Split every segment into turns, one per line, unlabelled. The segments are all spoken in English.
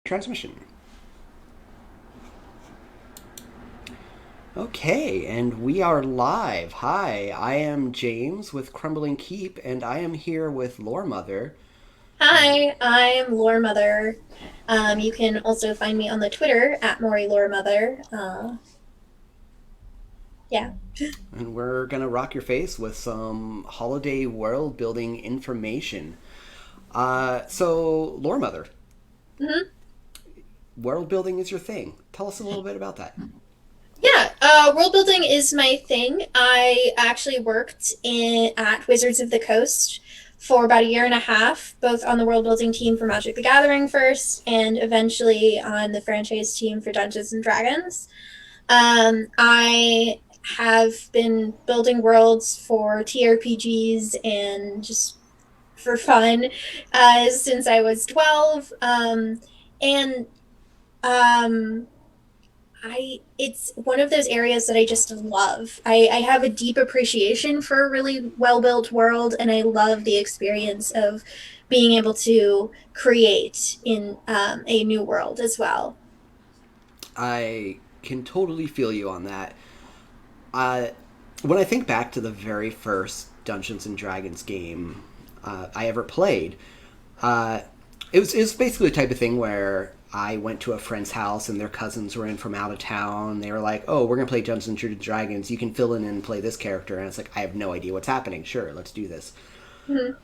Transmission. Okay, and we are live. Hi, I am James with Crumbling Keep, and I am here with Lore Mother.
Hi, I'm Lore Mother. You can also find me on the Twitter at Maury Lore Mother. Yeah.
And we're gonna rock your face with some holiday world building information. So, Lore Mother,
hmm
world building is your thing. Tell us a little bit about that.
Yeah, world building is my thing. I actually worked at Wizards of the Coast for about a year and a half, both on the world building team for Magic the Gathering first, and eventually on the franchise team for Dungeons and Dragons. I have been building worlds for TRPGs and just for fun since I was 12. And um, it's one of those areas that I just love. I have a deep appreciation for a really well built world, and I love the experience of being able to create in a new world as well.
I can totally feel you on that. Uh, when I think back to the very first Dungeons and Dragons game I ever played, uh, it was basically the type of thing where I went to a friend's house and their cousins were in from out of town. They were like, "Oh, we're gonna play Dungeons and Dragons. You can fill in and play this character." And it's like, I have no idea what's happening. Sure, let's do this.
Mhm.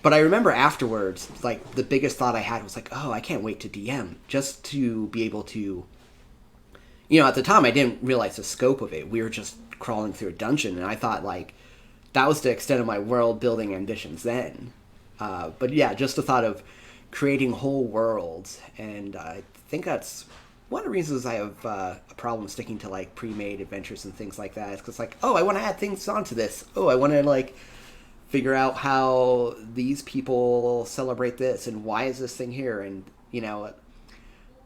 But I remember afterwards, like the biggest thought I had was like, "Oh, I can't wait to DM just to be able to." At the time, I didn't realize the scope of it. We were just crawling through a dungeon, and I thought like that was the extent of my world building ambitions then. But yeah, just the thought of creating whole worlds, and I think that's one of the reasons I have a problem sticking to like pre-made adventures and things like that. Is because like, oh, I want to add things onto this. Oh, I want to like figure out how these people celebrate this and why is this thing here, and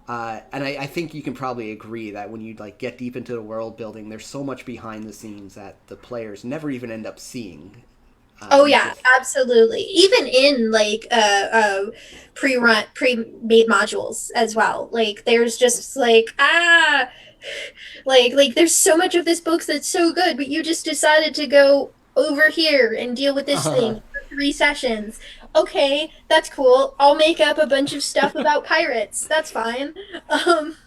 I think you can probably agree that when you like get deep into the world building, there's so much behind the scenes that the players never even end up seeing.
Oh
You
yeah,
just
absolutely. Even in like pre-made modules as well. Like there's just like there's so much of this book that's so good, but you just decided to go over here and deal with this thing for 3 sessions. Okay, that's cool. I'll make up a bunch of stuff about pirates. That's fine. Um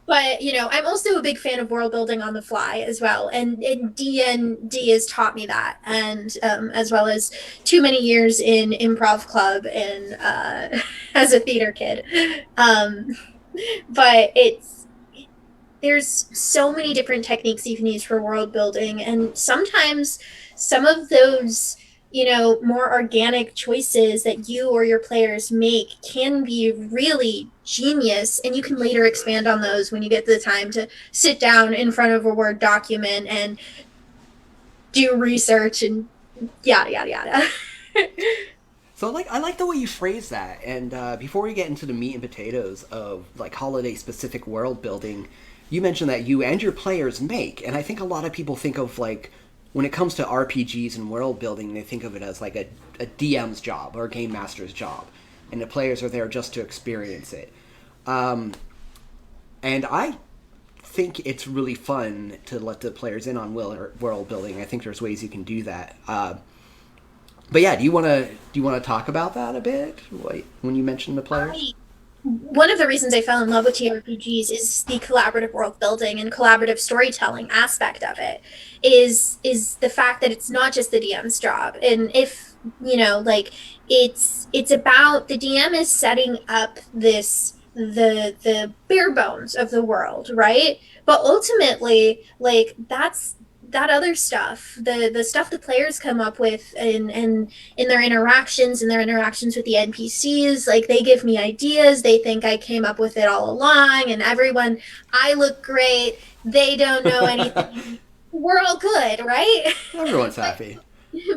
but I'm also a big fan of world building on the fly as well, and D&D has taught me that, and as well as too many years in improv club and as a theater kid. Um, but there's so many different techniques you can use for world building, and sometimes some of those more organic choices that you or your players make can be really genius, and you can later expand on those when you get the time to sit down in front of a Word document and do research and yada yada yada.
so like I like the way you phrase that. And before we get into the meat and potatoes of like holiday specific world building, you mentioned that you and your players make, and I think a lot of people think of like when it comes to RPGs and world building, they think of it as like a DM's job or a game master's job, and the players are there just to experience it. Um, and I think it's really fun to let the players in on world building. I think there's ways you can do that. But yeah, do you want to talk about that a bit? Like, when you mentioned the players.
I One of the reasons I fell in love with TRPGs is the collaborative world building and collaborative storytelling aspect of it. Is the fact that it's not just the DM's job, and if like it's about the DM is setting up the bare bones of the world, right? But ultimately, like that other stuff, the stuff the players come up with and in their interactions with the NPCs. Like they give me ideas. They think I came up with it all along, and everyone, I look great. They don't know anything. We're all good, right?
Everyone's happy.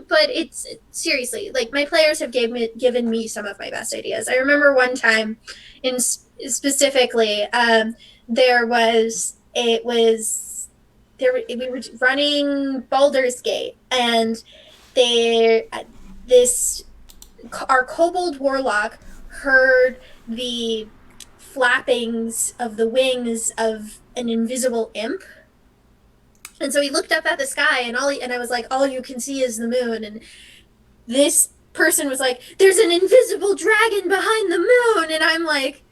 But it's seriously like my players have given me some of my best ideas. I remember one time in specifically there was it was there we were running Baldur's Gate, and there this our kobold warlock heard the flappings of the wings of an invisible imp. And so he looked up at the sky, and and I was like, all you can see is the moon. And this person was like, there's an invisible dragon behind the moon. And I'm like,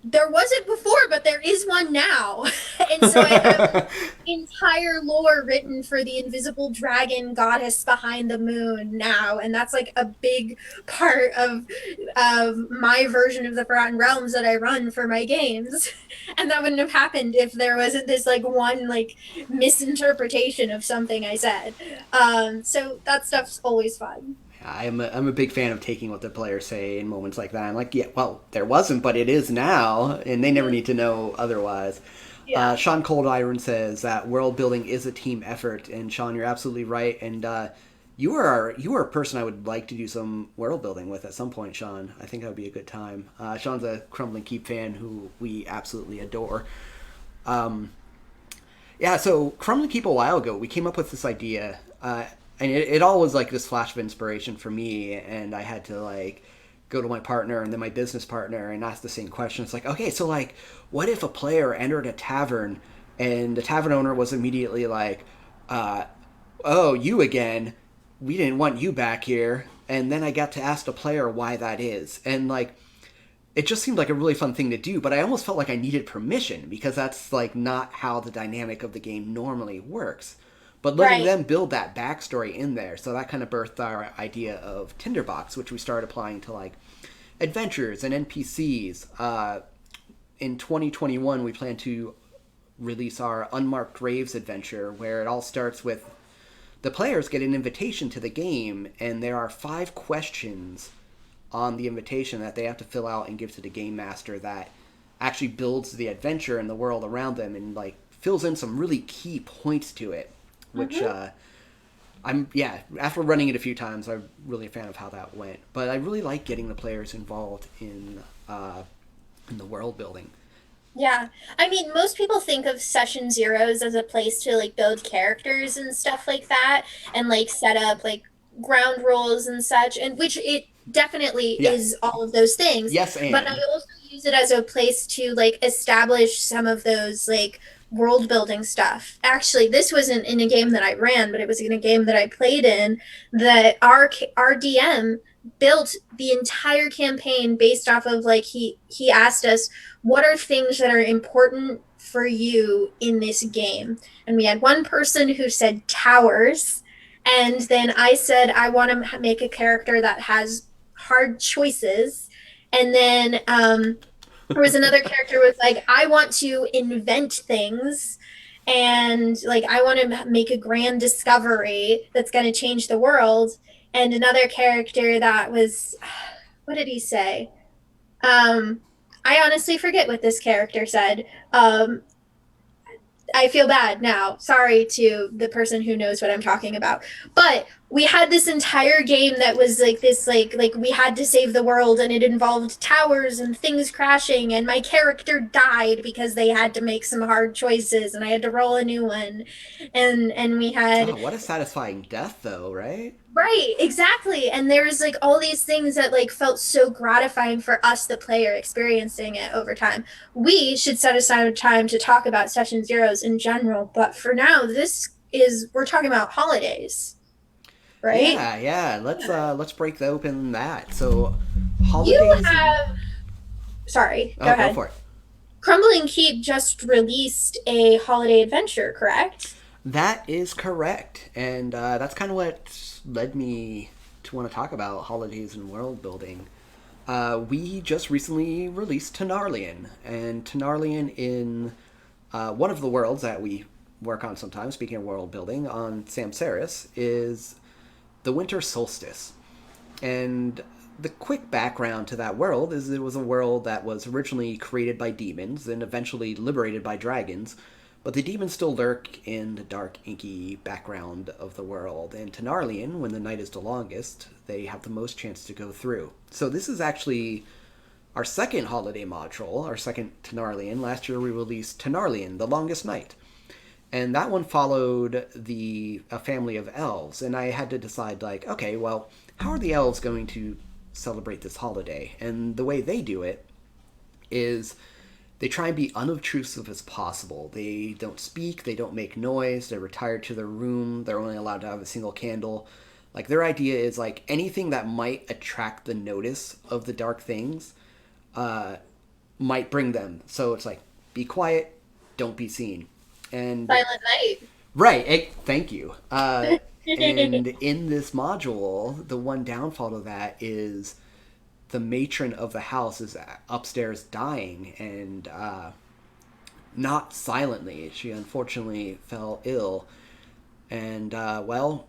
there wasn't before, but there is one now. And so I have entire lore written for the invisible dragon goddess behind the moon now, and that's like a big part of my version of the Forgotten Realms that I run for my games. And that wouldn't have happened if there wasn't this like one like misinterpretation of something I said. So that stuff's always fun.
I'm a big fan of taking what the players say in moments like that. I'm like, yeah, well, there wasn't, but it is now, and they never need to know otherwise.
Yeah.
Sean Cold Iron says that world building is a team effort, and Sean, you're absolutely right. And you are a person I would like to do some world building with at some point, Sean. I think that would be a good time. Sean's a Crumbling Keep fan who we absolutely adore. Yeah, so Crumbling Keep a while ago, we came up with this idea, and it all was like this flash of inspiration for me, and I had to like go to my partner and then my business partner and ask the same question. It's like, okay, so like, what if a player entered a tavern and the tavern owner was immediately like, oh, you again? We didn't want you back here. And then I got to ask the player why that is, and like, it just seemed like a really fun thing to do, but I almost felt like I needed permission because that's like not how the dynamic of the game normally works. But letting
Right.
them build that backstory in there, so that kind of birthed our idea of Tinderbox, which we started applying to like adventures and NPCs. In 2021, we plan to release our Unmarked Graves adventure, where it all starts with the players get an invitation to the game, and there are 5 questions on the invitation that they have to fill out and give to the game master that actually builds the adventure and the world around them, and like fills in some really key points to it, which
Mm-hmm.
I'm yeah, after running it a few times, I'm really a fan of how that went. But I really like getting the players involved in the world building.
Yeah. I mean, most people think of session zeros as a place to like build characters and stuff like that and like set up like ground rules and such, and which it definitely
Yeah.
is all of those things.
Yes,
But I
and
also use it as a place to like establish some of those like world building stuff. Actually, this wasn't in a game that I ran, but it was in a game that I played in that our DM built the entire campaign based off of like he asked us what are things that are important for you in this game? And we had one person who said towers. And then I said, I want to make a character that has hard choices. And then there was another character who was like, I want to invent things. And like, I want to make a grand discovery that's going to change the world. And another character that was, what did he say? Um, I honestly forget what this character said. I feel bad now. Sorry to the person who knows what I'm talking about. But we had this entire game that was like this like we had to save the world, and it involved towers and things crashing, and my character died because they had to make some hard choices and I had to roll a new one. And we
oh,
had
what a satisfying death, though, right?
right, exactly. And there was like all these things that like felt so gratifying for us, the player, experiencing it over time. We should set aside time to talk about session zeros in general, but for now, this is we're talking about holidays, right?
Yeah, yeah. Let's break open that. So,
You
holidays and
have, sorry, go
oh, go
ahead.
for it.
Crumbling Keep just released a holiday adventure, correct?
That is correct, and that's kind of what led me to want to talk about holidays and world building. We just recently released Tenarlian, and Tenarlian in one of the worlds that we work on sometimes, speaking of world building, on Samsaris, is the winter solstice. And the quick background to that world is it was a world that was originally created by demons and eventually liberated by dragons, but the demons still lurk in the dark, inky background of the world. And Tenarlian, when the night is the longest, they have the most chance to go through. So this is actually our second holiday module, our second Tenarlian. Last year we released Tenarlian, the longest night. And that one followed a family of elves, and I had to decide, like, okay, well, how are the elves going to celebrate this holiday? And the way they do it is they try and be unobtrusive as possible. They don't speak, they don't make noise, they're retired to their room, they're only allowed to have a single candle. Like their idea is like anything that might attract the notice of the dark things might bring them. So it's like be quiet, don't be seen. And
Silent Night.
right, thank you. And in this module, the one downfall to that is the matron of the house is upstairs dying, and not silently. She unfortunately fell ill, and well,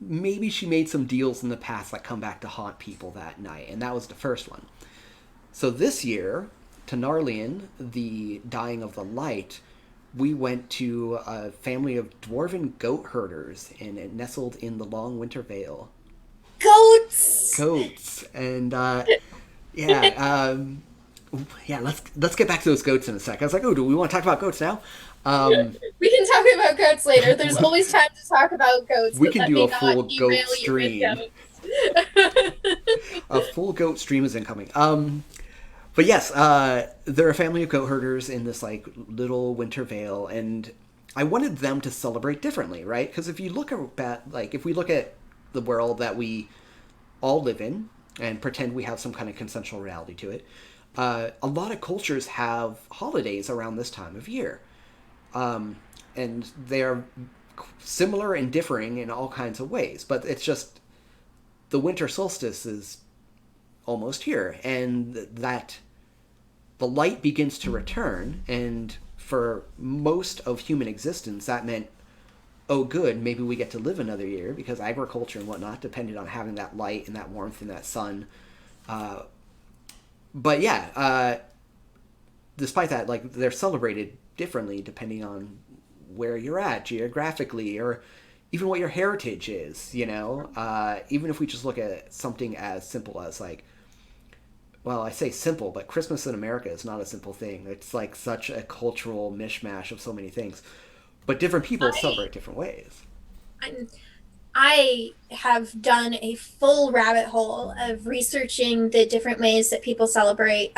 maybe she made some deals in the past that come back to haunt people that night, and that was the first one. So this year, to Narlian, the dying of the light, we went to a family of dwarven goat herders, and it nestled in the long winter vale.
Goats.
Goats, and yeah, yeah. Let's get back to those goats in a sec. I was like, oh, do we want to talk about goats now?
We can talk about goats later. There's always time to talk about goats,
We
but
can
let
do
me
a full
not
goat
derail you
stream.
with goats.
A full goat stream is incoming. But yes, they're a family of goat herders in this like little winter vale, and I wanted them to celebrate differently, right? Because if you look at like if we look at the world that we all live in and pretend we have some kind of consensual reality to it, a lot of cultures have holidays around this time of year, and they are similar and differing in all kinds of ways. But it's just the winter solstice is almost here, and that the light begins to return, and for most of human existence that meant, oh good, maybe we get to live another year, because agriculture and whatnot depended on having that light and that warmth and that sun. But yeah, despite that, like they're celebrated differently depending on where you're at geographically, or even what your heritage is, you know. Even if we just look at something as simple as like, well, I say simple, but Christmas in America is not a simple thing. It's like such a cultural mishmash of so many things. But different people
I,
celebrate different ways.
I'm, I have done a full rabbit hole of researching the different ways that people celebrate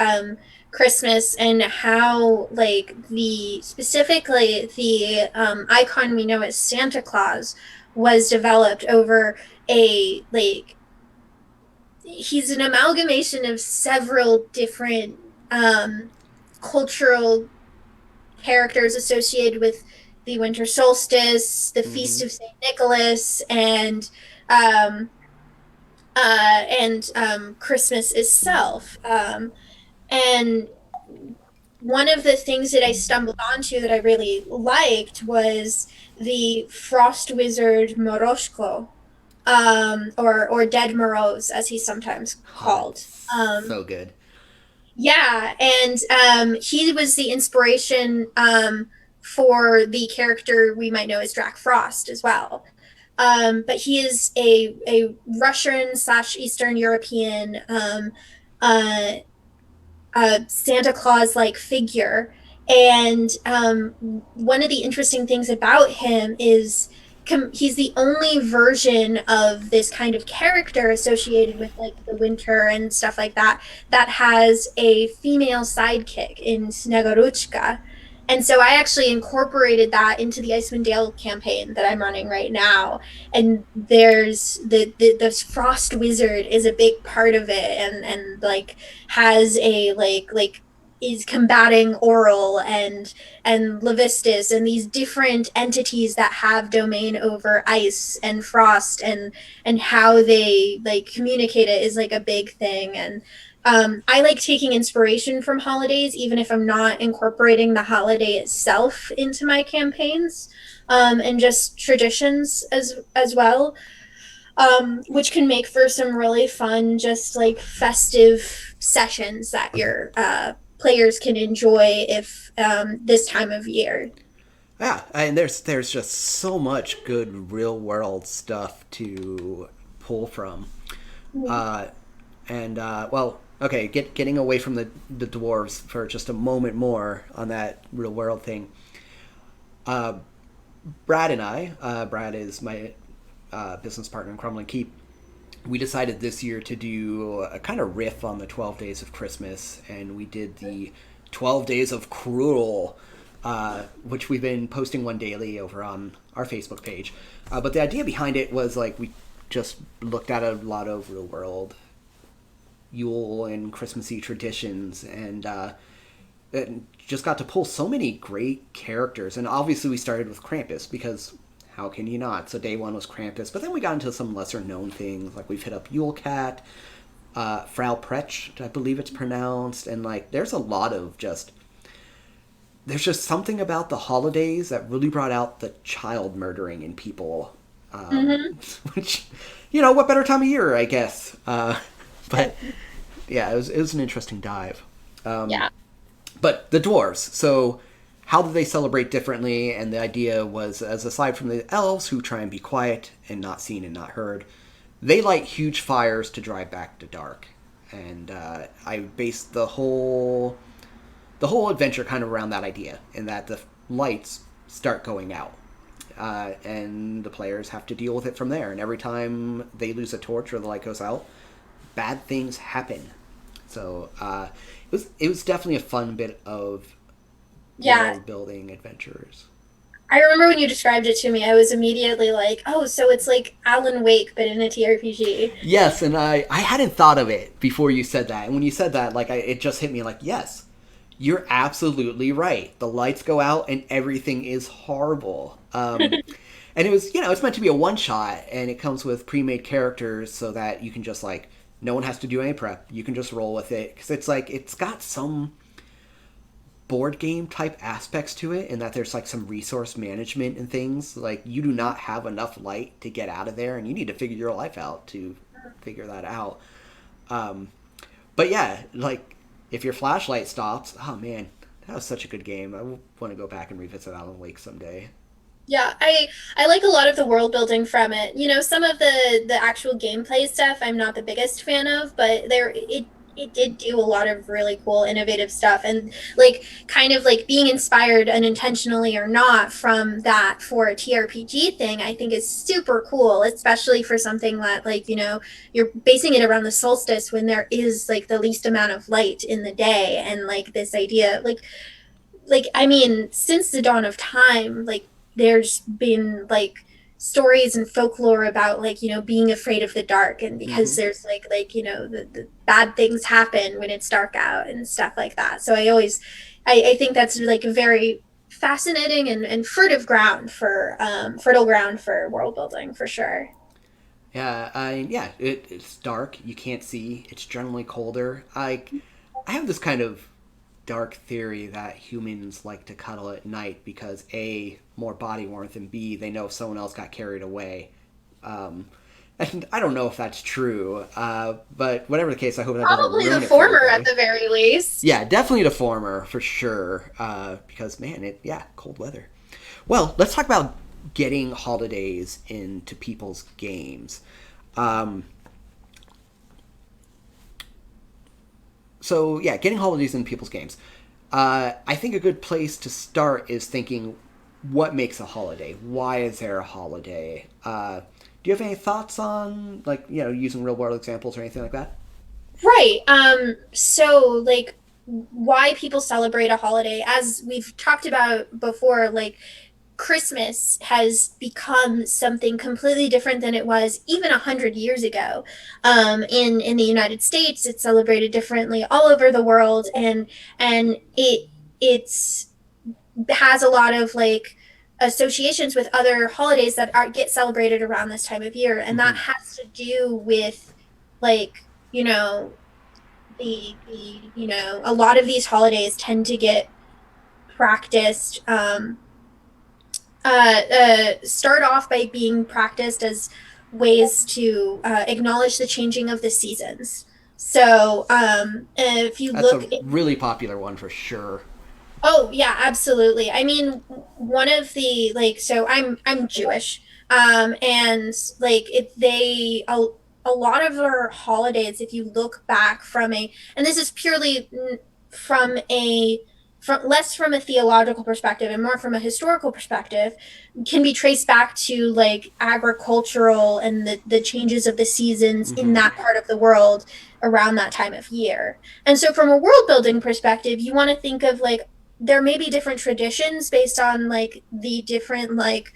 Christmas, and how, like, the specifically the icon we know as Santa Claus was developed over a like he's an amalgamation of several different cultural characters associated with the winter solstice, the
Mm-hmm.
feast of Saint Nicholas, um, Christmas itself. And one of the things that I stumbled onto that I really liked was the frost wizard Moroshko, or Dead Moroz, as he's sometimes
Oh,
called.
that's so good.
Yeah, and he was the inspiration for the character we might know as Drac Frost as well. But he is a Russian slash Eastern European uh, Santa Claus like figure. And one of the interesting things about him is he's the only version of this kind of character associated with like the winter and stuff like that that has a female sidekick in Snegoruchka. And so I actually incorporated that into the Icewind Dale campaign that I'm running right now. And there's the Frost Wizard is a big part of it, and like has a like is combating Oral and Levistus and these different entities that have domain over ice and frost, and how they like communicate it is like a big thing. And I like taking inspiration from holidays, even if I'm not incorporating the holiday itself into my campaigns, and just traditions as well, which can make for some really fun, just like festive sessions that your players can enjoy if this time of year.
Yeah, and there's just so much good real world stuff to pull from. Uh, and well, okay, getting away from the dwarves for just a moment more on that real world thing. Uh, Brad and I, Brad is my business partner in Crumbling Keep. we decided this year to do a kind of riff on the 12 Days of Christmas, and we did the 12 Days of Cruel, which we've been posting one daily over on our Facebook page. But the idea behind it was like we just looked at a lot over the world, Yule and Christmassy traditions, and just got to pull so many great characters. And obviously, we started with Krampus because how can you not? So day one was Krampus, but then we got into some lesser known things like we've hit up Yule Cat, Frau Pretsch, I believe it's pronounced, and like there's a lot of just there's just something about the holidays that really brought out the child murdering in people,
Hmm.
which what better time of year, I guess. But yeah, it was an interesting dive.
Yeah.
But the dwarves, so how do they celebrate differently? And the idea was, as aside from the elves who try and be quiet and not seen and not heard, they light huge fires to drive back the dark. And I based the whole adventure kind of around that idea, in that the lights start going out. And the players have to deal with it from there. And every time they lose a torch or the light goes out, bad things happen. So it was definitely a fun bit of
Yeah.
world building adventures.
I remember when you described it to me, I was immediately like, oh, so it's like Alan Wake, but in a TRPG.
Yes, and I hadn't thought of it before you said that. And when you said that, like it just hit me like, yes, you're absolutely right. The lights go out and everything is horrible. And it was, it's meant to be a one shot, and it comes with pre-made characters so that you can just like no one has to do any prep. You can just roll with it because it's like it's got some board game type aspects to it, in that there's like some resource management and things. Like you do not have enough light to get out of there, and you need to figure your life out to figure that out. Um, but yeah, like if your flashlight stops, oh man, that was such a good game. I want to go back and revisit Alan Wake someday.
Yeah, I like a lot of the world building from it. You know, some of the actual gameplay stuff I'm not the biggest fan of, but it did do a lot of really cool innovative stuff, and like kind of like being inspired unintentionally or not from that for a TRPG thing, I think is super cool, especially for something that like, you're basing it around the solstice when there is like the least amount of light in the day, and like this idea like I mean, since the dawn of time, like there's been like stories and folklore about like, being afraid of the dark, and because
Mm-hmm.
there's like, the bad things happen when it's dark out and stuff like that. So I think that's like a very fascinating and fertile ground for world building for sure.
Yeah, it's dark. You can't see. It's generally colder. I have this kind of dark theory that humans like to cuddle at night because A, more body warmth, and B, they know if someone else got carried away. Um, and I don't know if that's true, but whatever the case, I hope that doesn't
Probably the
ruin it for
former at
anybody.
the very least.
Yeah, definitely the former for sure. Because man, cold weather. Well, let's talk about getting holidays into people's games. Um, so yeah, getting holidays in people's games. I think a good place to start is thinking, what makes a holiday? Why is there a holiday? Do you have any thoughts on like using real world examples or anything like that?
Right. So like why people celebrate a holiday, as we've talked about before, like Christmas has become something completely different than it was even 100 years ago. In the United States, it's celebrated differently all over the world, and it's has a lot of like associations with other holidays that are get celebrated around this time of year, and that
Mm-hmm.
has to do with like the a lot of these holidays tend to get practiced start off by being practiced as ways to acknowledge the changing of the seasons. So if you
That's
look,
a really popular one for sure.
oh yeah, absolutely. I mean, one of the like, so I'm Jewish, and like a lot of our holidays, if you look back from and this is purely from a less from a theological perspective and more from a historical perspective, can be traced back to like agricultural and the changes of the seasons in
Mm-hmm.
that part of the world around that time of year. And so from a world building perspective, you want to think of like there may be different traditions based on like the different like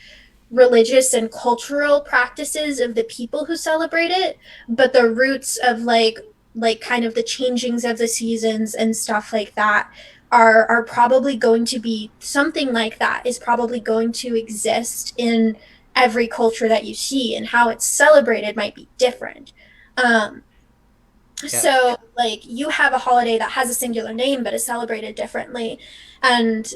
religious and cultural practices of the people who celebrate it, but the roots of like kind of the changings of the seasons and stuff like that are probably going to be something like that is probably going to exist in every culture that you see, and how it's celebrated might be different. um
Yeah.
so like you have a holiday that has a singular name but is celebrated differently, and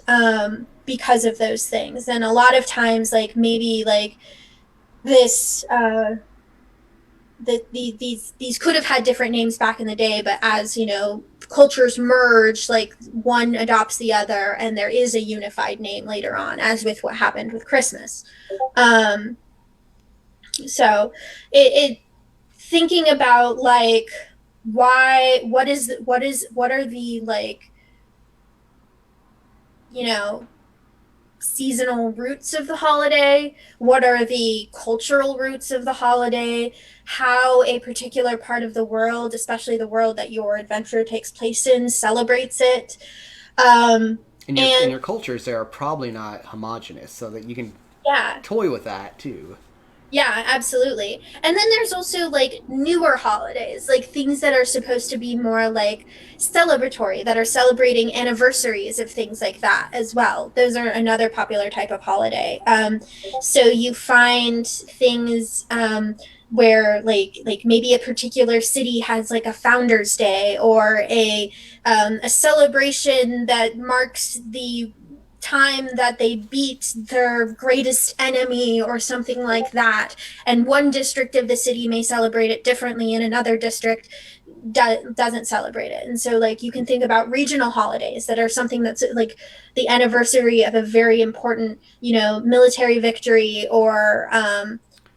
because of those things. And a lot of times like maybe like this these could have had different names back in the day, but as you know, cultures merge, like one adopts the other and there is a unified name later on, as with what happened with Christmas. um so it thinking about like why what are the like, you know, seasonal roots of the holiday, what are the cultural roots of the holiday, how a particular part of the world, especially the world that your adventure takes place in, celebrates it. um
In
and
your cultures, they are probably not homogenous, so that you can
yeah,
toy with that too.
yeah, absolutely. And then there's also like newer holidays, like things that are supposed to be more like celebratory, that are celebrating anniversaries of things like that as well. Those are another popular type of holiday. So you find things where like maybe a particular city has like a Founder's Day, or a celebration that marks the time that they beat their greatest enemy or something like that. And one district of the city may celebrate it differently, and another district doesn't celebrate it. And so like you can think about regional holidays that are something that's like the anniversary of a very important, you know, military victory, or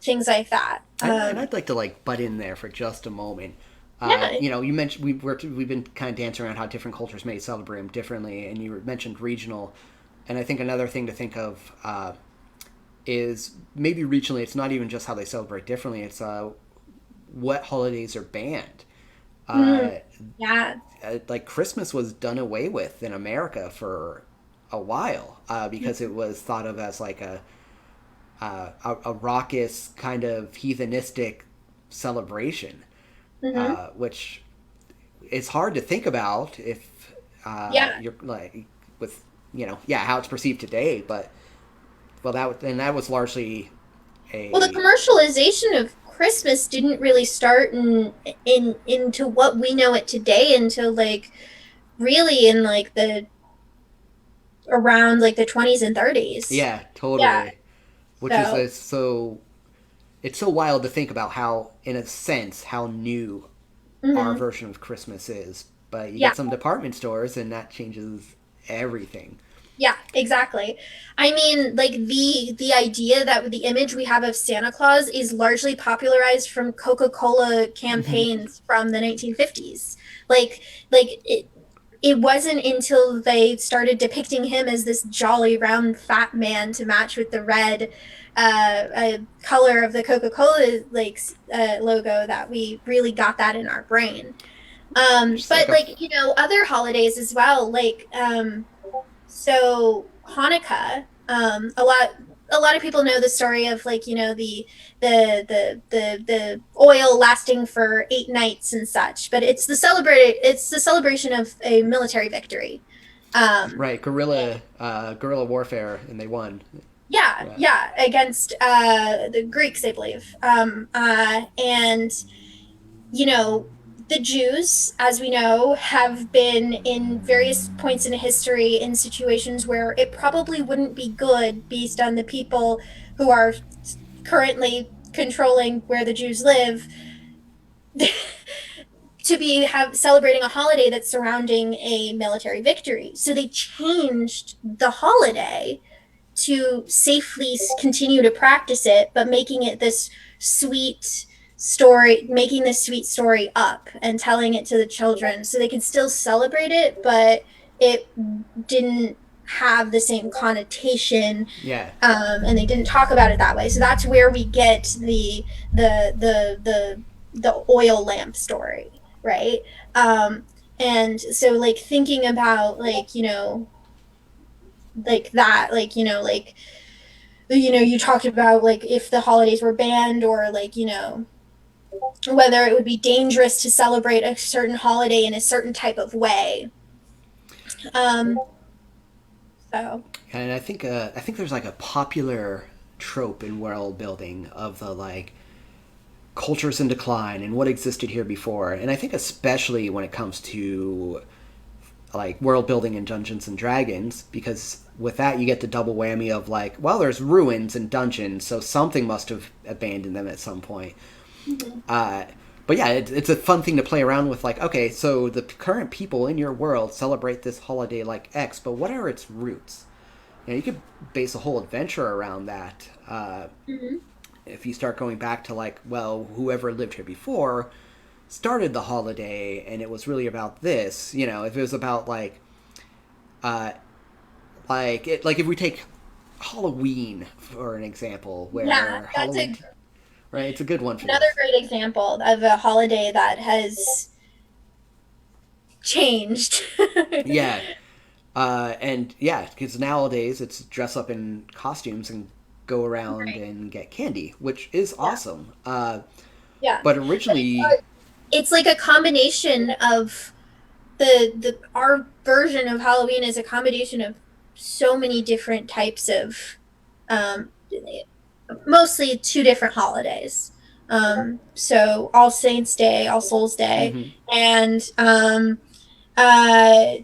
things like that.
And I'd like to like butt in there for just a moment.
Yeah.
You know, you mentioned we've been kind of dancing around how different cultures may celebrate them differently, and you mentioned regional. And I think another thing to think of is maybe regionally, it's not even just how they celebrate differently; it's what holidays are banned.
Mm,
Uh,
yeah.
like Christmas was done away with in America for a while because it was thought of as like a raucous kind of heathenistic celebration,
Mm-hmm.
which is hard to think about if
Yeah.
you're like with yeah, how it's perceived today. But well, that was largely
Well, the
a
commercialization of Christmas didn't really start in into what we know it today until like really in like the around like the 20s and 30s.
yeah,
Yeah.
totally, which is
So,
so it's so wild to think about how, in a sense, how new our
mhm.
version of Christmas is. But you
Yeah.
get some department stores, and that changes everything.
Yeah, exactly. I mean, like the idea that the image we have of Santa Claus is largely popularized from Coca-Cola campaigns from the 1950s. Like it wasn't until they started depicting him as this jolly round fat man to match with the red color of the Coca-Cola like logo that we really got that in our brain.
Just like
But
a
like, you know, other holidays as well, like so Hanukkah, a lot of people know the story of like, you know, the oil lasting for 8 nights and such, but it's the celebration of a military victory. Um,
right guerrilla warfare, and they won.
yeah,
Yeah.
yeah, against the Greeks, I believe. And you know, the Jews, as we know, have been in various points in history in situations where it probably wouldn't be good based on the people who are currently controlling where the Jews live to be have celebrating a holiday that's surrounding a military victory. So they changed the holiday to safely continue to practice it, but making it this sweet story, making this sweet story up and telling it to the children so they can still celebrate it, but it didn't have the same connotation,
Yeah.
and they didn't talk about it that way. So that's where we get the the the the oil lamp story, right? And so like thinking about like like that, like you talked about like if the holidays were banned, or like whether it would be dangerous to celebrate a certain holiday in a certain type of way. Um, so
And I think there's like a popular trope in world building of the like cultures in decline and what existed here before. And I think especially when it comes to like world building in Dungeons and Dragons, because with that you get the double whammy of like, well, there's ruins and dungeons, so something must have abandoned them at some point.
mhm.
Uh, but yeah, it's a fun thing to play around with. Like, okay, so the current people in your world celebrate this holiday like X, but what are its roots? You could base a whole adventure around that.
Mhm.
If you start going back to like, well, whoever lived here before started the holiday, and it was really about this. If it was about uh, like if we take Halloween for an example,
Yeah,
where
that's
Halloween, right? It's a good one for
another
this.
great example of a holiday that has changed.
Yeah, and yeah, because nowadays it's dress up in costumes and go around
Right.
and get candy, which is
Yeah.
awesome.
Yeah.
But
But
originally,
it's like a combination of the our version of Halloween is a combination of so many different types of um mostly two different holidays. So All Saints Day, All Souls Day,
mhm,
and uh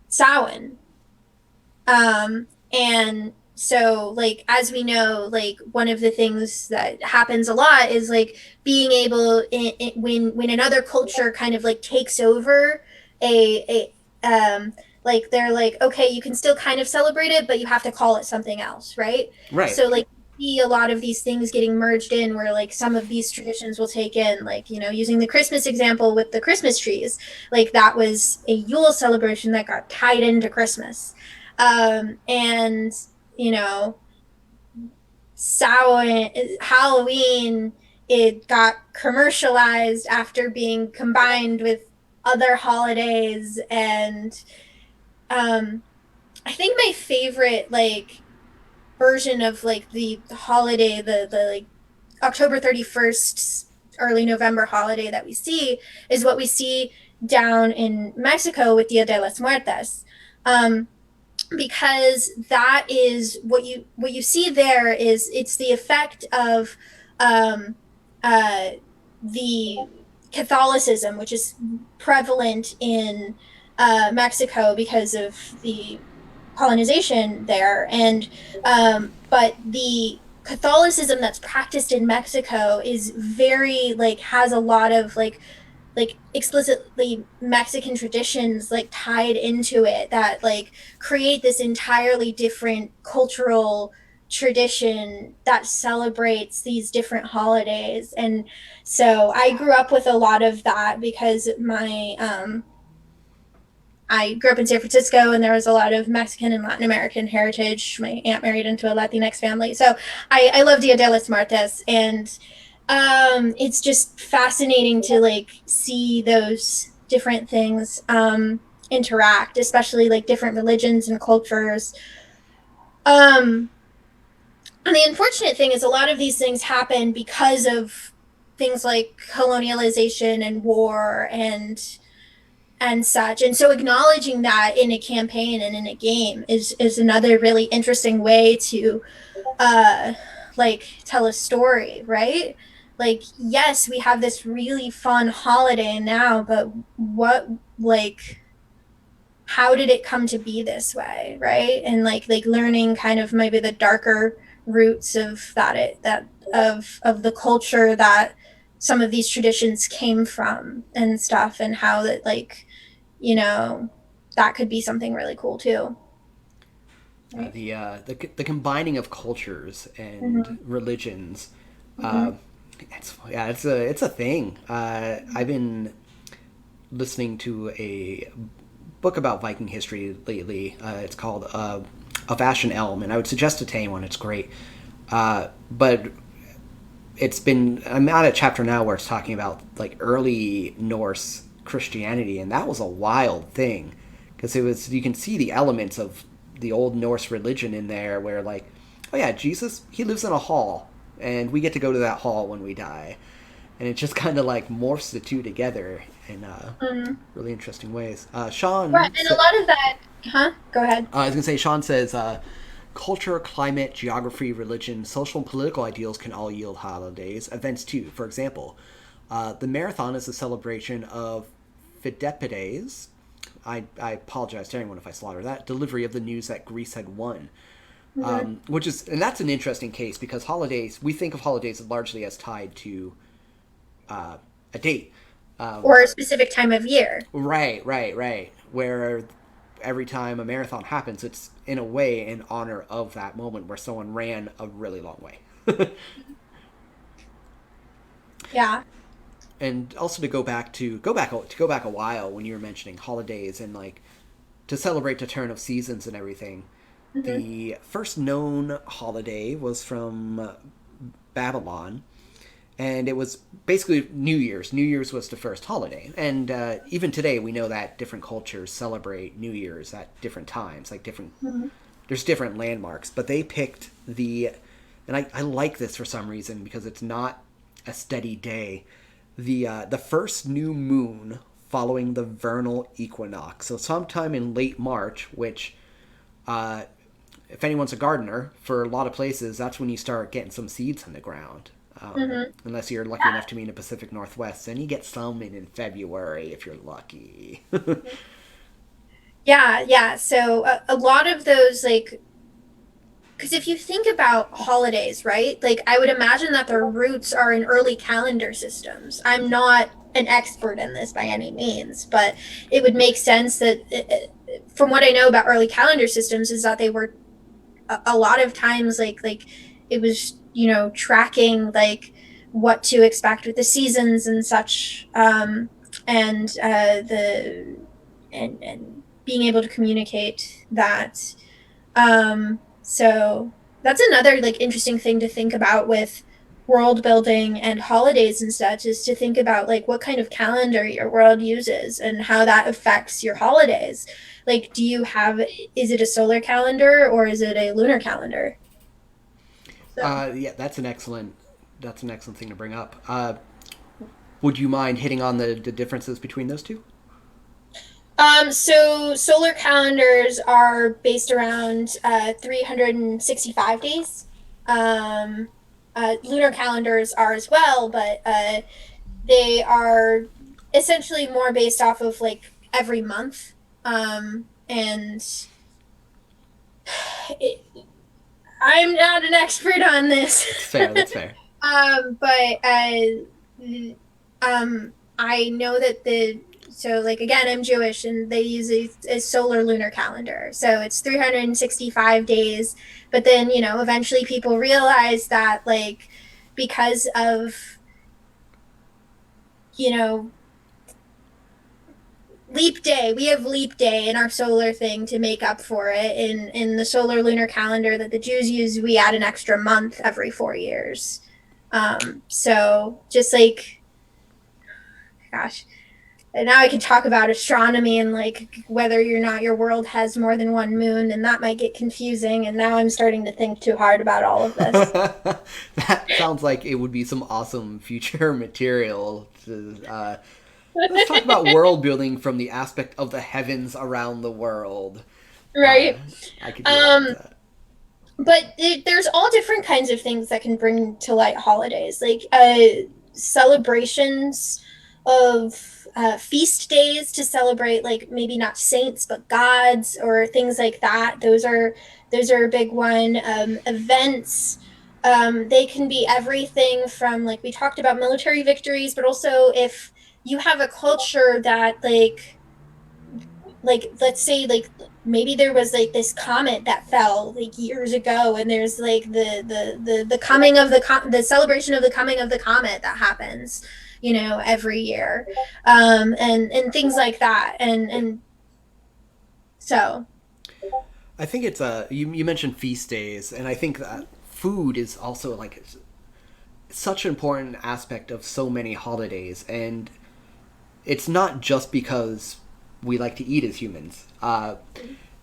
Samhain. And so like as we know, like one of the things that happens a lot is like being able when another culture kind of like takes over a like they're like, okay, you can still kind of celebrate it, but you have to call it something else, right?
right,
So like see a lot of these things getting merged in, where like some of these traditions will take in, like using the Christmas example with the Christmas trees, like that was a Yule celebration that got tied into Christmas. And you know, Halloween, it got commercialized after being combined with other holidays, and um, I think my favorite like version of like the holiday, the like October 31st, early November holiday that we see, is what we see down in Mexico with Dia de las Muertes. Um, because that is what you see there, is it's the effect of um, uh, the Catholicism, which is prevalent in Mexico because of the colonization there, and but the Catholicism that's practiced in Mexico is very like has a lot of like explicitly Mexican traditions like tied into it that like create this entirely different cultural tradition that celebrates these different holidays. And so I grew up with a lot of that because my I grew up in San Francisco, and there was a lot of Mexican and Latin American heritage. My aunt married into a Latinx family. So I love Dia de las Muertes. And it's just fascinating to like see those different things interact, especially like different religions and cultures. Um, and the unfortunate thing is a lot of these things happen because of things like colonialization and war and such. And so acknowledging that in a campaign and in a game is another really interesting way to uh like tell a story, right? Like yes, we have this really fun holiday now, but what like how did it come to be this way, right? And like learning kind of maybe the darker roots of that of the culture that some of these traditions came from and stuff, and how that like you know, that could be something really cool too. Right.
the combining of cultures and
Mm-hmm.
religions.
Mm-hmm.
Uh, it's a thing. I've been listening to a book about Viking history lately. It's called Of Ash and Elm, and I would suggest Tame one. It's great. But it's been I'm at a chapter now where it's talking about like early Norse Christianity, and that was a wild thing because it was you can see the elements of the old Norse religion in there, where like, oh yeah, Jesus he lives in a hall, and we get to go to that hall when we die, and it just kind of like morphs the two together in
Mhm.
really interesting ways.
Right, and a lot of that, huh? Go ahead.
I was gonna say Sean says culture, climate, geography, religion, social and political ideals can all yield holidays. Events too. For example, the marathon is a celebration of Fidepides. I apologize to anyone if I slaughter that. Delivery of the news that Greece had won.
Mhm.
Which is, and that's an interesting case because holidays, we think of holidays largely as tied to a date.
Or a specific time of year.
Right. Where every time a marathon happens, it's in a way in honor of that moment where someone ran a really long way.
Yeah.
And also to go back a while when you were mentioning holidays and like to celebrate the turn of seasons and everything.
Hmm.
The first known holiday was from Babylon, and it was basically New Year's. New Year's was the first holiday, and even today we know that different cultures celebrate New Year's at different times, like different.
Hmm.
There's different landmarks, but they picked and I like this for some reason because it's not a steady day. The first new moon following the vernal equinox, so sometime in late March, which uh, if anyone's a gardener, for a lot of places, that's when you start getting some seeds in the ground.
Hmm.
Unless you're lucky enough to be in the Pacific Northwest, then you get some in February if you're lucky.
Yeah, yeah. So a lot of those, like, because if you think about holidays, right? Like, I would imagine that their roots are in early calendar systems. I'm not an expert in this by any means, but it would make sense that, from what I know about early calendar systems, is that they were a lot of times like it was tracking like what to expect with the seasons and such, and the and being able to communicate that. So that's another like interesting thing to think about with world building and holidays and such, is to think about like what kind of calendar your world uses and how that affects your holidays. Like, is it a solar calendar or is it a lunar calendar? So,
Yeah, that's an excellent thing to bring up. Would you mind hitting on the differences between those two?
so solar calendars are based around 365 days. Um, Lunar calendars are as well, but they are essentially more based off of like every month. And it, I'm not an expert on this.
That's fair. That's fair.
But I know that like again, I'm Jewish and they use a solar lunar calendar. So it's 365 days. But then, eventually people realize that like because of, you know, leap day, we have leap day in our solar thing to make up for it. In the solar lunar calendar that the Jews use, we add an extra month every 4 years. So just like, gosh, and now I can talk about astronomy and like whether or not your world has more than one moon, and that might get confusing. And now I'm starting to think too hard about all of this.
That sounds like it would be some awesome future material. Let's talk about world building from the aspect of the heavens around the world. Uh,
Right.
I could get into
Um,
that.
but there's all different kinds of things that can bring to light holidays, like celebrations of feast days to celebrate, like maybe not saints but gods or things like that. Those are a big one. Events. They can be everything from, like we talked about, military victories, but also if you have a culture that like let's say like maybe there was like this comet that fell like years ago, and there's like the coming of the celebration of the coming of the comet that happens every year, and things like that, and So,
I think it's you mentioned feast days, and I think that food is also like such an important aspect of so many holidays, and it's not just because we like to eat as humans.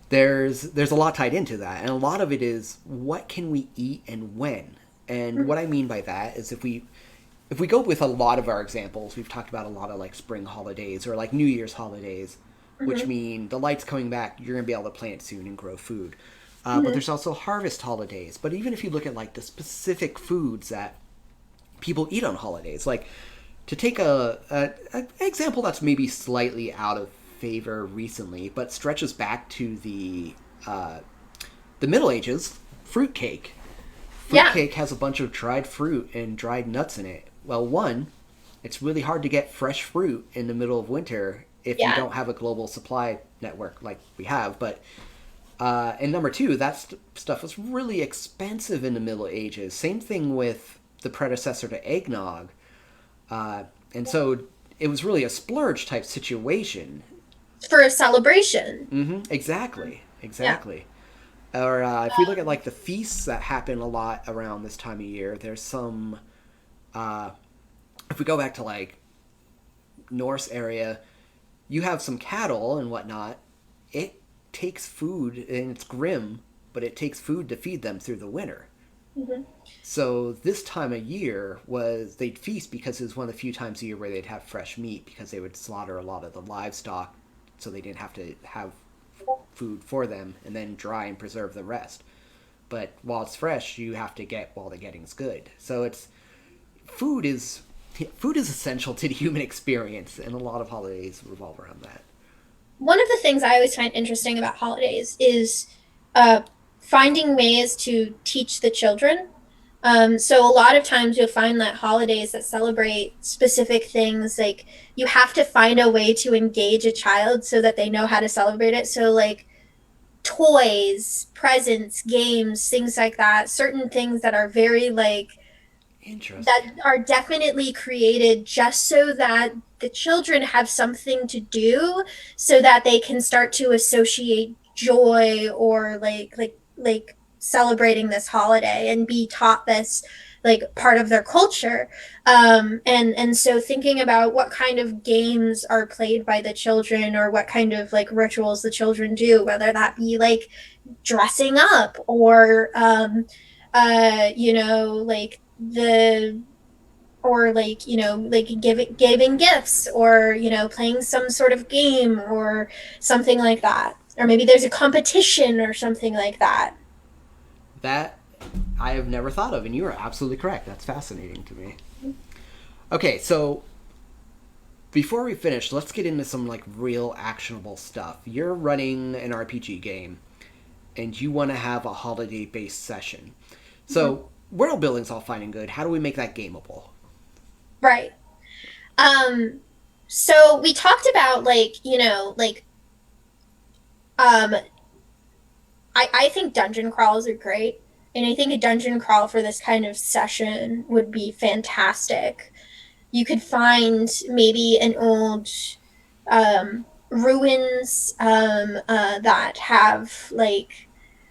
There's a lot tied into that, and a lot of it is what can we eat and when. And what I mean by that is if we go with a lot of our examples, we've talked about a lot of like spring holidays or like New Year's holidays, which
mhm,
mean the light's coming back, you're gonna be able to plant soon and grow food. But
mhm,
there's also harvest holidays. But even if you look at like the specific foods that people eat on holidays, like to take a example that's maybe slightly out of favor recently, but stretches back to the Middle Ages, fruitcake.
yeah,
Fruitcake has a bunch of dried fruit and dried nuts in it. Well, one, it's really hard to get fresh fruit in the middle of winter if you
yeah,
don't have a global supply network like we have. But and number two, stuff was really expensive in the Middle Ages. Same thing with the predecessor to eggnog, and so it was really a splurge type situation.
for a celebration.
Exactly,
Yeah.
exactly. Or if we look at like the feasts that happen a lot around this time of year, there's some. Uh, if we go back to like Norse area, you have some cattle and whatnot. It takes food, and it's grim, but it takes food to feed them through the winter.
Mhm.
So this time of year was they'd feast because it was one of the few times a year where they'd have fresh meat because they would slaughter a lot of the livestock, so they didn't have to have food for them and then dry and preserve the rest. But while it's fresh, you have to get while the getting's good. So it's food is food is essential to the human experience, and a lot of holidays revolve around that.
One of the things I always find interesting about holidays is uh, finding ways to teach the children. So a lot of times you'll find that holidays that celebrate specific things, like you have to find a way to engage a child so that they know how to celebrate it. So like toys, presents, games, things like that, certain things that are very like that
Interesting.
are definitely created just so that the children have something to do so that they can start to associate joy or like celebrating this holiday and be taught this like part of their culture. And so thinking about what kind of games are played by the children or what kind of like rituals the children do, whether that be like dressing up or like the or like like giving gifts or playing some sort of game or something like that, or maybe there's a competition or something like that.
That I have never thought of, and you are absolutely correct. That's fascinating to me. Okay, so before we finish, let's get into some like real actionable stuff. You're running an RPG game, and you want to have a holiday-based session.
Mhm.
So world building's all fine and good. How do we make that gameable?
Right. So we talked about like um I think dungeon crawls are great, and I think a dungeon crawl for this kind of session would be fantastic. You could find maybe an old ruins that have like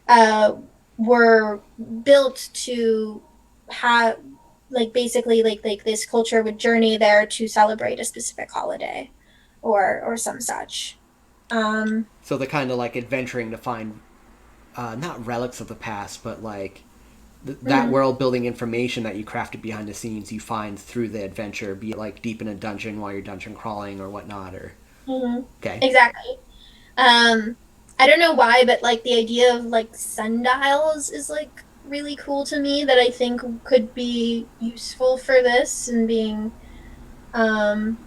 uh, were built to have like basically like this culture would journey there to celebrate a specific holiday or some such. Um,
So the kind of like adventuring to find not relics of the past, but like that
mm,
world building information that you crafted behind the scenes you find through the adventure, be it like deep in a dungeon while you're dungeon crawling or whatnot. Or
mhm,
okay,
exactly. Um, I don't know why, but like the idea of like sundials is like really cool to me that I think could be useful for this and being um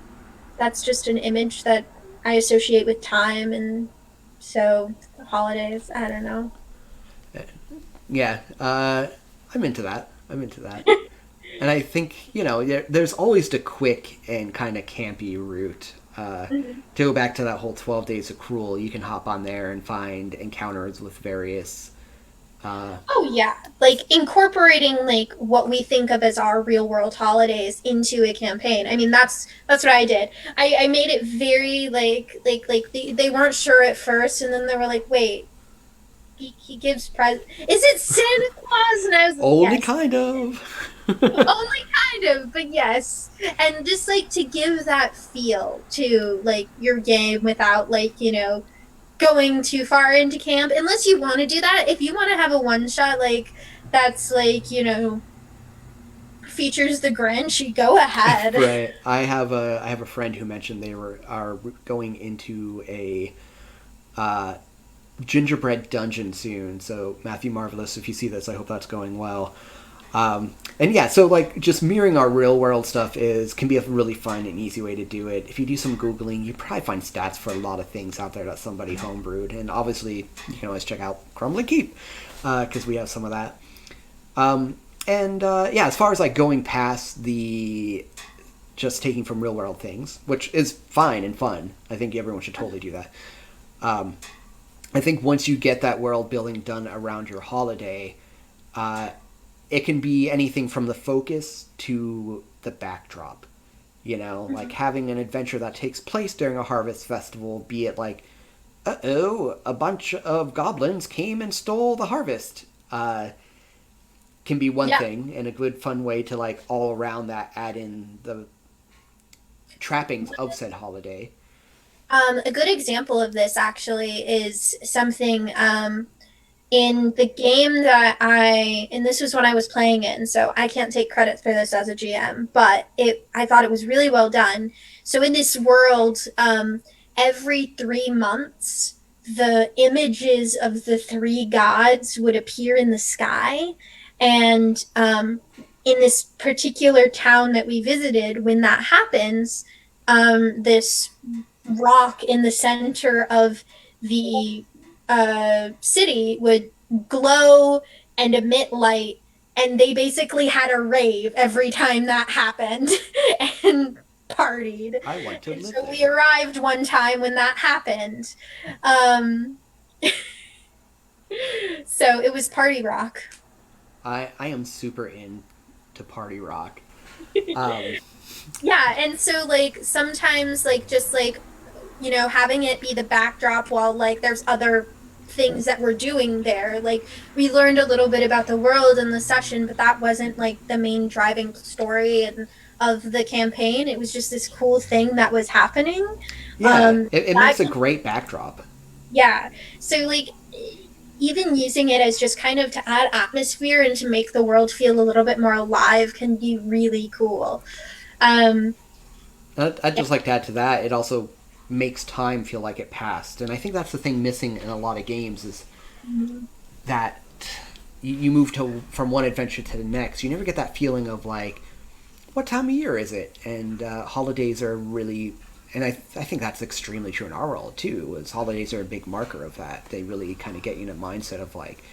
that's just an image that I associate with time and so holidays, I don't know.
yeah, I'm into that. I'm into that. And I think, there's always the quick and kind of campy route.
Mhm.
To go back to that whole 12 Days of Cruel, you can hop on there and find encounters with various
Oh yeah, like incorporating like what we think of as our real world holidays into a campaign. I mean, that's what I did. I made it very like they weren't sure at first, and then they were like, wait, he gives present. Is it Santa Claus? And I was like,
Only
yes,
kind of.
only kind of, but yes. And just like to give that feel to like your game without like going too far into camp, unless you want to do that. If you want to have a one shot like that's like features the Grinch, you go ahead.
Right. I have a friend who mentioned they are going into a uh, gingerbread dungeon soon. So Matthew Marvelous, if you see this, I hope that's going well. And yeah, so like just mirroring our real world stuff is can be a really fun and easy way to do it. If you do some googling, you probably find stats for a lot of things out there that somebody homebrewed, and obviously you can always check out Crumbling Keep because we have some of that. And yeah, as far as like going past the just taking from real world things, which is fine and fun, I think everyone should totally do that. I think once you get that world building done around your holiday, uh, it can be anything from the focus to the backdrop. You know, like having an adventure that takes place during a harvest festival, be it like, uh oh, a bunch of goblins came and stole the harvest. Can be one
Yeah.
thing, and a good fun way to like all around that add in the trappings of said holiday.
A good example of this actually is something in the game that and this was when I was playing it, and so I can't take credit for this as a GM, but I thought it was really well done. So in this world, every 3 months, the images of the three gods would appear in the sky, and in this particular town that we visited, when that happens, this rock in the center of the city would glow and emit light, and they basically had a rave every time that happened and partied.
I want to
And
live
so we
there.
arrived one time when that happened. Um, so it was party rock.
I am super into party rock. Um,
Yeah, and so like sometimes like just like having it be the backdrop while like there's other things that we're doing there. Like we learned a little bit about the world in the session, but that wasn't like the main driving story and of the campaign. It was just this cool thing that was happening.
yeah, it
That
makes a great backdrop.
Yeah. So like even using it as just kind of to add atmosphere and to make the world feel a little bit more alive can be really cool. Um
I'd just like to add to that. It also makes time feel like it passed, and I think that's the thing missing in a lot of games is that you move to from one adventure to the next. You never get that feeling of like, what time of year is it? And holidays are really, and I think that's extremely true in our world too. Is holidays are a big marker of that. They really kind of get you in a mindset of like,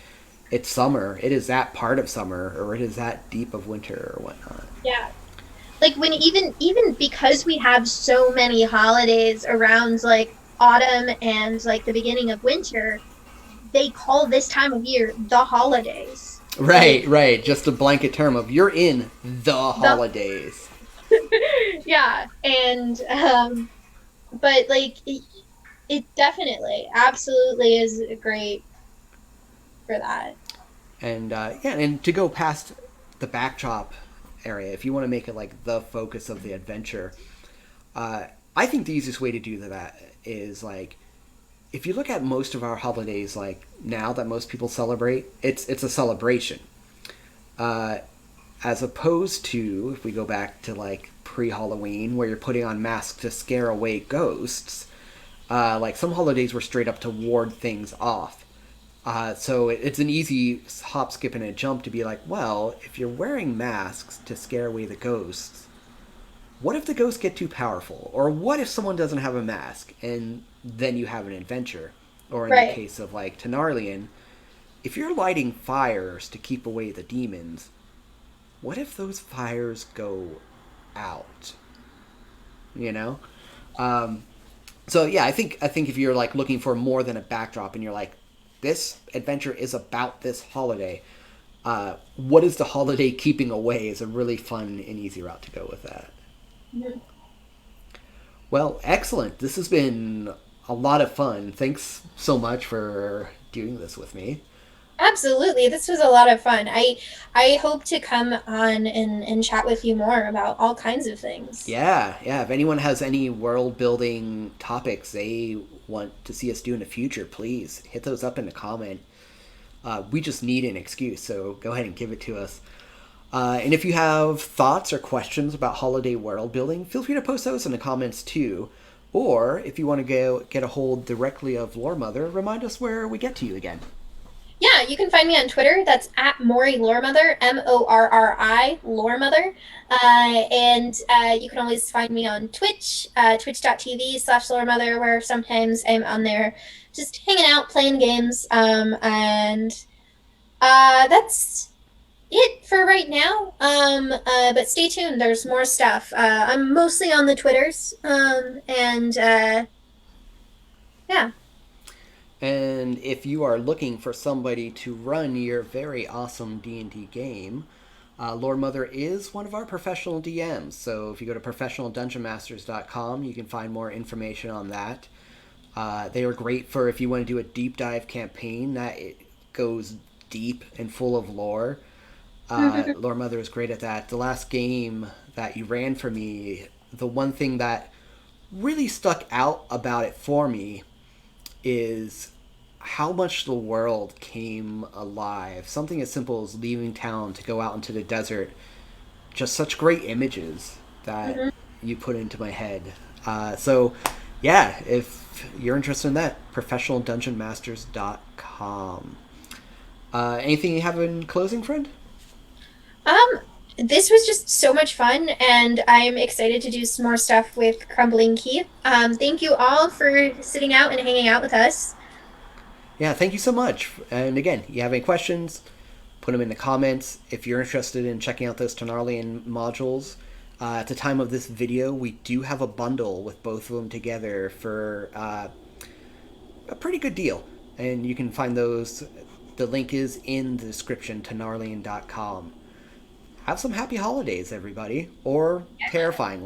it's summer. It is that part of summer, or it is that deep of winter, or whatnot.
yeah. Like when even because we have so many holidays around like autumn and like the beginning of winter, they call this time of year the holidays.
Right,
Like
right. Just a blanket term of you're in the
the
holidays.
yeah, and but like it definitely absolutely is great for that.
And yeah, and to go past the backdrop area, if you want to make it like the focus of the adventure, I think the easiest way to do that is like if you look at most of our holidays, like now that most people celebrate, it's a celebration, uh, as opposed to if we go back to like pre-Halloween, where you're putting on masks to scare away ghosts. Like some holidays were straight up to ward things off. So it's an easy hop, skip, and a jump to be like, well, if you're wearing masks to scare away the ghosts, what if the ghosts get too powerful? Or what if someone doesn't have a mask and then you have an adventure? Or in the
Right.
case of like Tenarlian, if you're lighting fires to keep away the demons, what if those fires go out? You know? So yeah, I think if you're like looking for more than a backdrop and you're like, this adventure is about this holiday. What is the holiday keeping away is a really fun and easy route to go with that.
Mhm.
Well, excellent. This has been a lot of fun. Thanks so much for doing this with me.
Absolutely. This was a lot of fun. I hope to come on and chat with you more about all kinds of things.
Yeah, yeah. If anyone has any world building topics they want to see us do in the future, please hit those up in the comment. We just need an excuse, so go ahead and give it to us. And if you have thoughts or questions about holiday world building, feel free to post those in the comments too. Or if you want to go get a hold directly of Lore Mother, remind us where we get to you again.
Yeah, you can find me on Twitter. That's at Mori Loremother, Morri Loremother. And you can always find me on Twitch, twitch.tv/Loremother, where sometimes I'm on there just hanging out, playing games. And that's it for right now. But stay tuned. There's more stuff. I'm mostly on the Twitters. And yeah.
And if you are looking for somebody to run your very awesome D&D game, Lore Mother is one of our professional DMs. So if you go to professionaldungeonmasters.com, you can find more information on that. They are great for if you want to do a deep dive campaign that it goes deep and full of lore. Lore Mother is great at that. The last game that you ran for me, the one thing that really stuck out about it for me is how much the world came alive. Something as simple as leaving town to go out into the desert. Just such great images that
Mhm.
you put into my head. So, yeah, if you're interested in that, professionaldungeonmasters.com. Anything you have in closing, friend?
Um, this was just so much fun, and I'm excited to do some more stuff with Crumbling Keep. Thank you all for sitting out and hanging out with us.
Yeah, thank you so much. And again, you have any questions, put them in the comments. If you're interested in checking out those Tenarlian modules, at the time of this video, we do have a bundle with both of them together for a pretty good deal. And you can find those. The link is in the description, tenarlian.com. Have some happy holidays, everybody, or terrifying